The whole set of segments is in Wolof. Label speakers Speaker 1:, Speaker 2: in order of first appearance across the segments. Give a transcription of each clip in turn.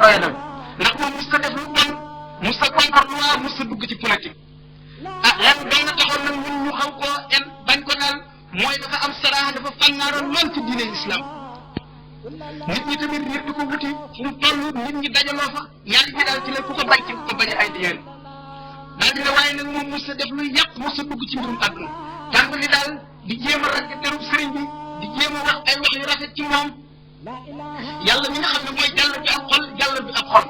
Speaker 1: doyadal ndax moom mos ta def lu bon mos ta contre loi mos ta dugg ci politique len doy na taxoon nag ñun ñu xaw koo en bañ ko daal mooy dafa am saraax dafa fànnaaroon lool ci diine islam nit ñi tamit nit di ko wuti fu mu toll nit ñi dajaloo fa ñaari ñi daal ci la ku ko bañ ci ku ko bañ ay diyeen daal di ne waaye nag moom mos ta def luy yàq mos ta dugg ci mbirum àdduna tàmbali daal di jéem a ragg derub sëriñ bi di jéem a wax ay wax yu rafet ci moom yàlla mi nga xam ne mooy jàll bi ab xol jàll bi ab xol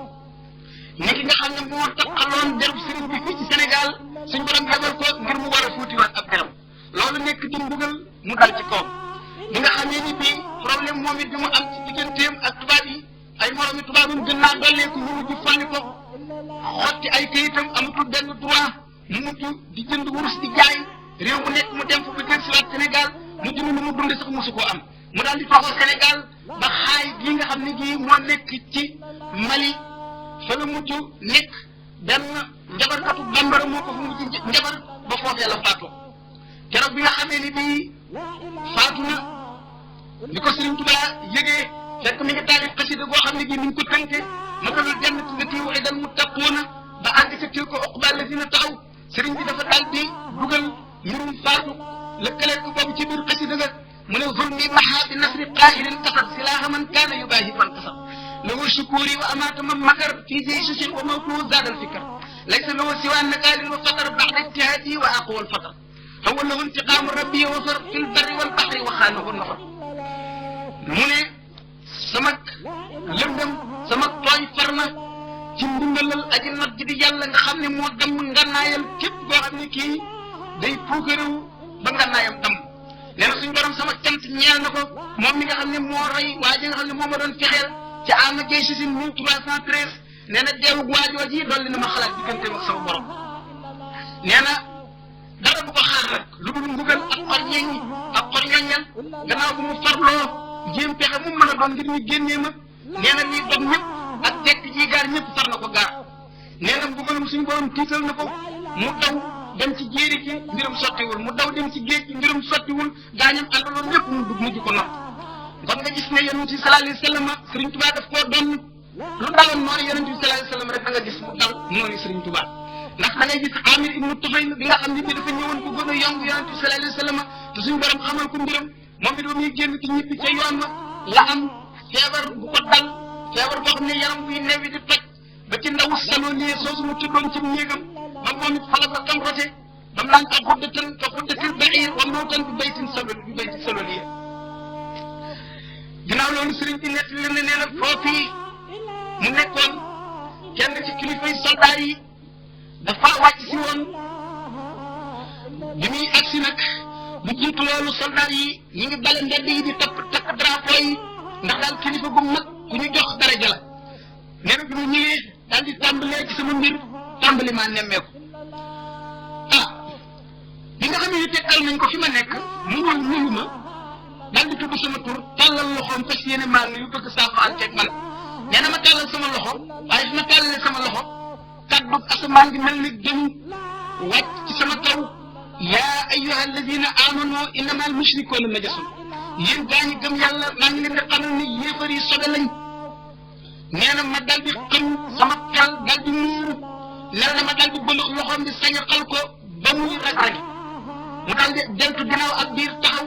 Speaker 1: nekk nga xam ne moo taxaloon derub sëriñ bi fii ci Sénégal suñ borom yabal ko ngir mu war a fuutiwaat ab deram loolu nekk di mbugal mu dal ci kawam li nga xamee ni bii problème moom it bi mu am ci digganteem ak tubaab yi ay moromi tubaabam gën naa dolleeku ñu mujj folli ko xotti ay kayitam amatul benn droit mu mujj di jënd wurus di jaay réew mu nekk mu dem fa ba jël siwaat Sénégal mujj na lu mu dunde sax mosu koo am mu daal di toxoo Sénégal ba xaay gii nga xam ne gii moo nekk ci Mali fa la mujj nekk benn njabarkatu bambara moo ko fa mujj njabar ba foofee la faatoo keroog bi nga xamee ni bii faatu na ni ko Sëriñ Tuubaa yëgee fekk mi ngi taalif xasida goo xam ne gii ni ñu ko tënke matalul jannati lati wu'ida al-muttaquuna ba àgg ca tilka uqba allazina taxaw sëriñ bi dafa daal di dugal mbirum faatu lëkkale ko boobu ci biir xasida ga mu ne zulmi maha bi nasri qaahirin kasab silaaha man kaana yubaahi fan kasab lahu shukuri wa amaata man makar fi jaysin wa mawtuhu zaada al-fikr laysa lahu siwa nakaalin wa fatar ba'da ijtihaadi wa aqwa al-fatar هو له انتقام ربي وفر في البر والبحر وخانه النفر mu ne samak lëndëm samak tooñ farna ci ndimbalal aji not ji di yàlla nga xam ne moo damm ngannaayam képp koo xam ne kii day puukarewu ba ngannaayam damm nee na suñ borom sama cant ñeel na ko moom mi nga xam ne moo rey waa ji nga xam ne moo ma doon fexeel ci ama jay si 1313 nee na deewug waajoo ji dolli na ma xalaat digganteem ak sama borom nee na dara bu ko xaar rek lu dul mbugal ak xor ñeññi ak xor ñoññal gannaaw bu mu farloo jéem pexe mu mën a doon ngir ñu génnee ma nee na lii dog ñëpp ak tekk ji gaar ñëpp far na ko gaar nee na mbugalum suñu borom tiital na ko mu daw dem ci jéeri ji mbirum sottiwul mu daw dem ci géej gi mbirum sottiwul gaañam àndaloon ñëpp mu dugg mujj ko nopp kon nga gis ne yonent bi sallallahu alayhi wa sallam Sëriñ Tuubaa daf koo doon lu daloon noonu yonent bi sallallahu alayhi wa sallam rek da nga gis mu dal noonu Sëriñ Tuubaa ndax da ngay gis Amir ibnu Tufayl bi nga xam ne bi dafa ñëwoon ko gën a yong yonent bi sallallahu alayhi wa sallam te suñu borom xamal ko mbiram moom it ba muy génn ci ñibbi ca yoon wa la am feebar bu ko dal feebar boo xam ne yaram buy newi di toj ba ci ndawu Saloniye soosu mu tuddoon ci néegam ba moom it fala ba kam rote ba mu naan ka xuddatil ba'iir wa mawtan bi baytin Saloniye ginnaaw loolu sëriñ bi nett leen ne nee na foofii mu nekkoon kenn ci kilifay soldaar yi dafa wàcc si woon bi muy agsi nag bu jiitu loolu soldat yi ñu ngi bale mbedd yi di takk drapeau yi ndax daal kilifa gu mag ku ñu jox daraja la nee na bi mu ñëwee daal di tàmbalee ci sama mbir tàmbali maa nemmeeku bi nga xam ne tekkal nañ ko fi ma nekk mu ñëw nuyu ma daal di tudd sama tur tàllal loxoom fas yéene maa nuyu bëgg saafaanteeg man nee na ma tàllal sama loxo waaye fi ma tàllalee sama loxo kaddu asamaan gi mel ni jëm wàcc ci sama kaw yaa ayyuha alladina amanu innama al mushrikuuna najasun yéen gaa ñi gëm yàlla maa ngi leen di xamal ni yéefar yi sobe lañ nee na ma dal di xam sama xel dal di muuru nee na ma dal di bëlux loxoom di sañ a xal ko ba muy rag-ragi mu dal di deltu ginnaaw ak biir taxaw